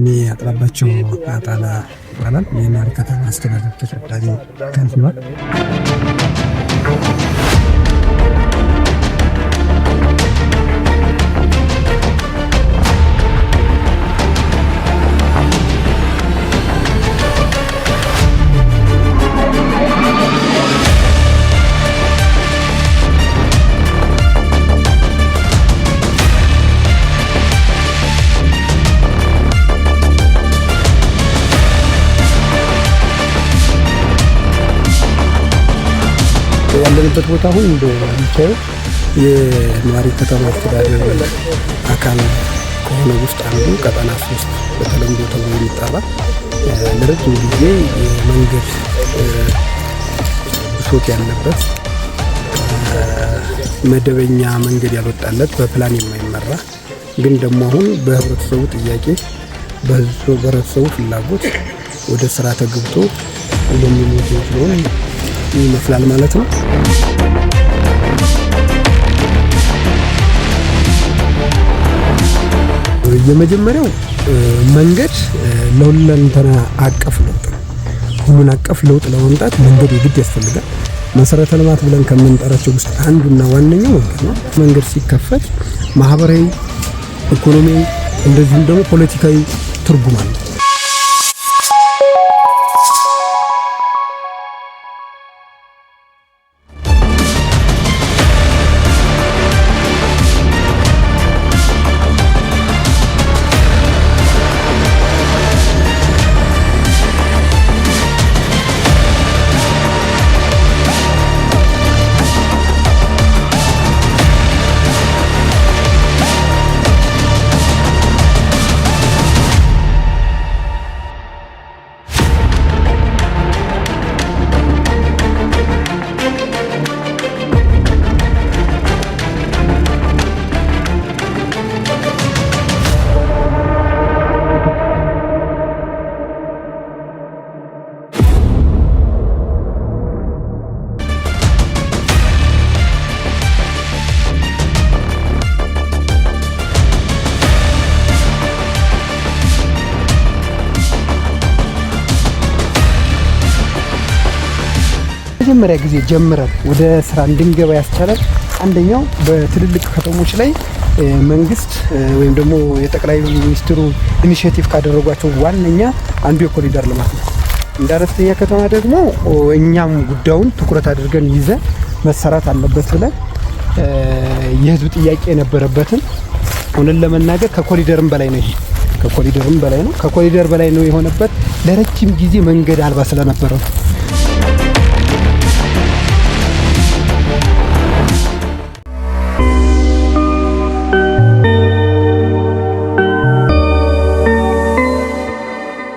እኔ አጥራባቸው አጣና ይባላል። የናሪ ከተማ አስተዳደር ተቀዳሚ ከንቲባ። ያለንበት ቦታ አሁን እንደሚታየው የናሪ ከተማ አስተዳደር አካል ከሆነ ውስጥ አንዱ ቀጠና 3 በተለምዶ ተብሎ የሚጠራ ለረጅም ጊዜ የመንገድ ብሶት ያለበት መደበኛ መንገድ ያልወጣለት በፕላን የማይመራ ግን ደግሞ አሁን በህብረተሰቡ ጥያቄ በህብረተሰቡ ፍላጎት ወደ ስራ ተገብቶ እንደሚሞት ነው ይመስላል ማለት ነው። የመጀመሪያው መንገድ ለሁለንተና አቀፍ ለውጥ ነው። ሁሉን አቀፍ ለውጥ ለማምጣት መንገድ የግድ ያስፈልጋል። መሰረተ ልማት ብለን ከምንጠራቸው ውስጥ አንዱና ዋነኛው መንገድ ነው። መንገድ ሲከፈት ማህበራዊ፣ ኢኮኖሚያዊ እንደዚሁም ደግሞ ፖለቲካዊ ትርጉም አለው። መጀመሪያ ጊዜ ጀምረን ወደ ስራ እንድንገባ ያስቻላል። አንደኛው በትልልቅ ከተሞች ላይ መንግስት ወይም ደግሞ የጠቅላይ ሚኒስትሩ ኢኒሼቲቭ ካደረጓቸው ዋነኛ አንዱ የኮሪደር ልማት ነው። እንደ አነስተኛ ከተማ ደግሞ እኛም ጉዳዩን ትኩረት አድርገን ይዘን መሰራት አለበት ብለን የህዝብ ጥያቄ የነበረበትን ሆነን ለመናገር ከኮሪደርም በላይ ነው። ይሄ ከኮሪደርም በላይ ነው። ከኮሪደር በላይ ነው የሆነበት ለረጅም ጊዜ መንገድ አልባ ስለነበረ